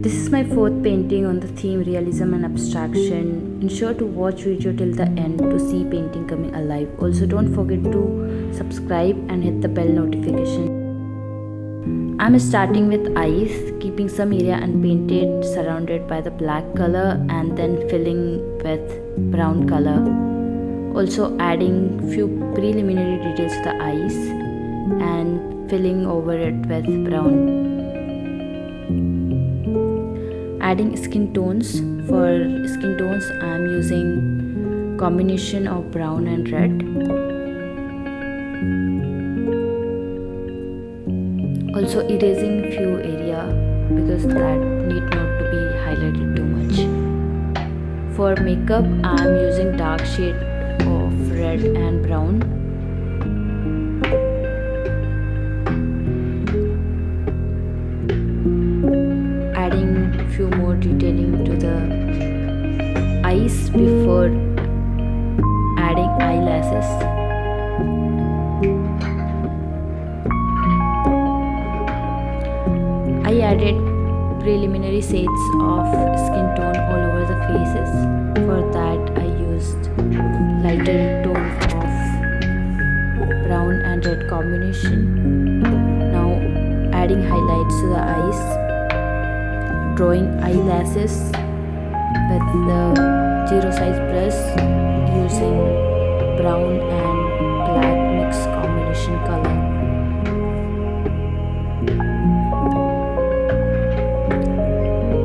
This is my fourth painting on the theme realism and abstraction. Ensure to watch video till the end to see painting coming alive. Also don't forget to subscribe and hit the bell notification. I'm starting with eyes, keeping some area unpainted surrounded by the black color and then filling with brown color. Also adding few preliminary details to the eyes and filling over it with brown. Adding skin tones. For skin tones I am using combination of brown and red. Also erasing few area because that need not to be highlighted too much. For makeup I am using dark shade of red and brown. Adding few more detailing to the eyes before adding eyelashes. I added preliminary shades of skin tone all over the faces. For that I used lighter tone of brown and red combination. Now adding highlights to the eyes. Drawing eyelashes with the zero size brush using brown and black mixed combination color.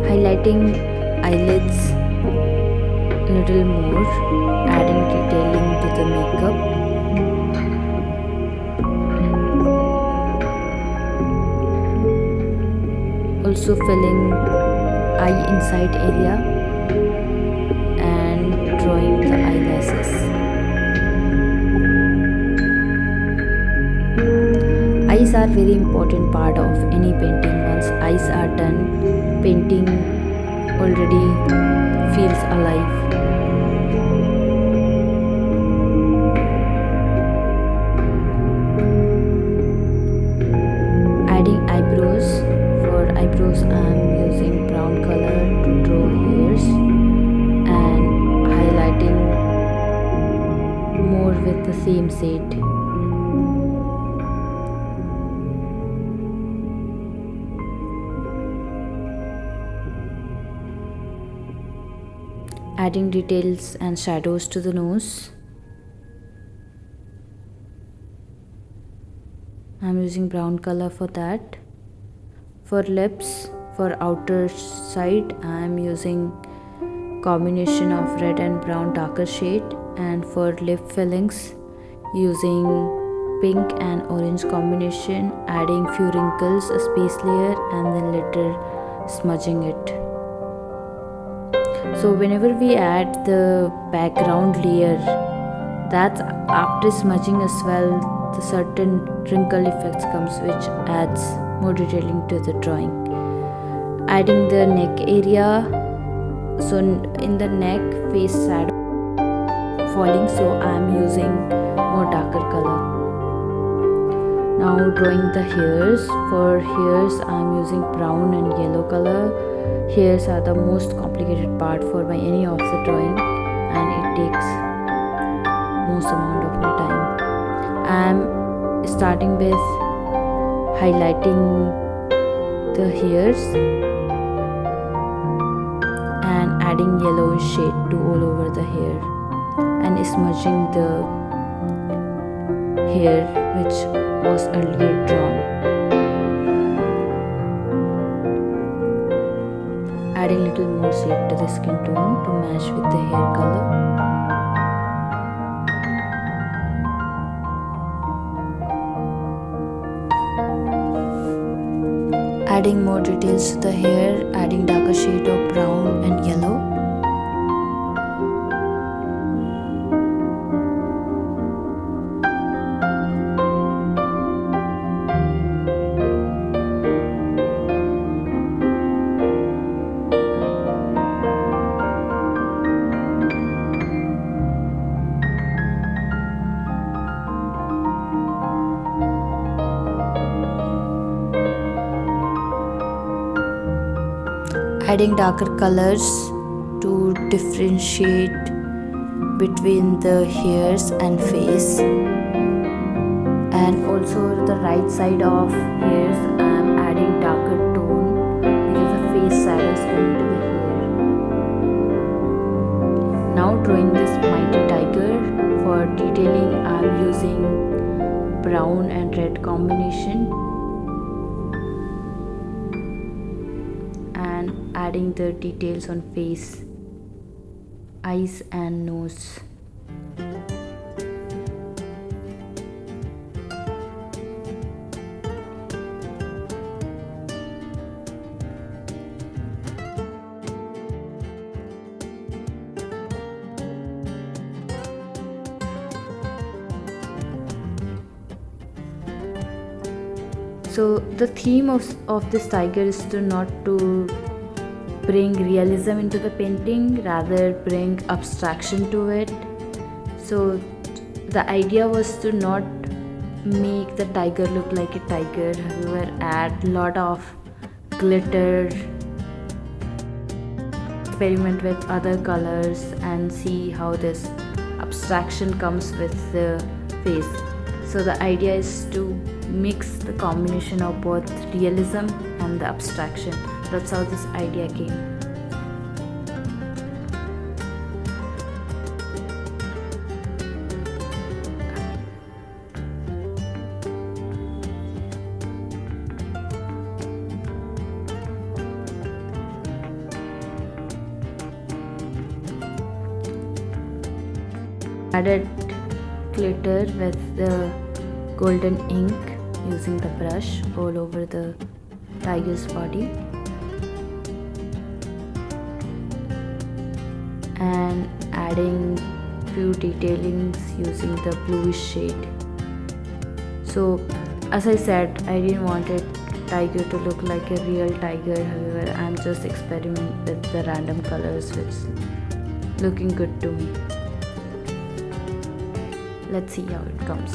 Highlighting eyelids a little more, adding detailing to the makeup. Also filling eye inside area and drawing the eyelashes. Eyes are very important part of any painting. Once eyes are done, painting already feels alive. Adding eyebrows. For eyebrows I am using brown color to draw hairs and highlighting more with the same shade. Adding details and shadows to the nose. I am using brown color for that. For lips, for outer side I am using combination of red and brown darker shade, and for lip fillings using pink and orange combination, adding few wrinkles, a space layer and then later smudging it. So whenever we add the background layer, that's after smudging as well, the certain wrinkle effects comes which adds more detailing to the drawing. Adding the neck area. So in the neck face shadow falling, so I am using more darker color. Now drawing the hairs. For hairs I am using brown and yellow color. Hairs are the most complicated part for any of the drawing and it takes most amount of my time. I am starting with highlighting the hairs and adding yellowish shade to all over the hair and smudging the hair which was earlier drawn. Adding little more shade to the skin tone to match with the hair color. Adding more details to the hair, adding darker shade of brown and yellow. adding darker colors to differentiate between the hairs and face. And also the right side of hairs I'm adding darker tone because the face shadow is coming to the hair. Now drawing this mighty tiger. For detailing I'm using brown and red combination and adding the details on face, eyes and nose. So the theme of this tiger is to not to bring realism into the painting, rather bring abstraction to it. So the idea was to not make the tiger look like a tiger, however add lot of glitter, experiment with other colors and see how this abstraction comes with the face. So the idea is to mix the combination of both realism and the abstraction. That's how this idea came. Added glitter with the golden ink using the brush all over the tiger's body, and adding few detailings using the bluish shade. So as I said, I didn't want a tiger to look like a real tiger, however I'm just experimenting with the random colors which looking good to me. Let's see how it comes.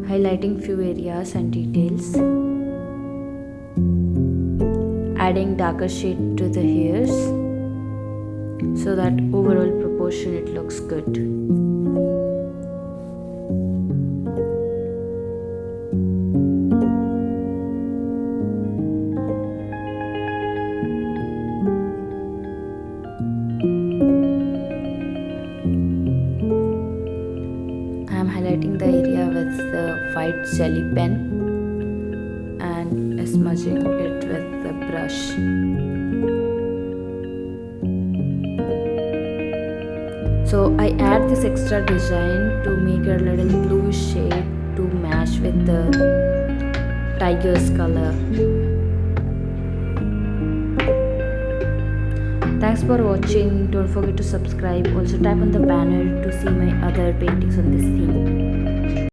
Highlighting few areas and details, adding darker shade to the hairs so that overall proportion it looks good. I'm highlighting the area with the white jelly pen and smudging it with the brush. So I add this extra design to make a little bluish shade to match with the tiger's color. Thanks for watching. Don't forget to subscribe. Also tap on the banner to see my other paintings on this theme.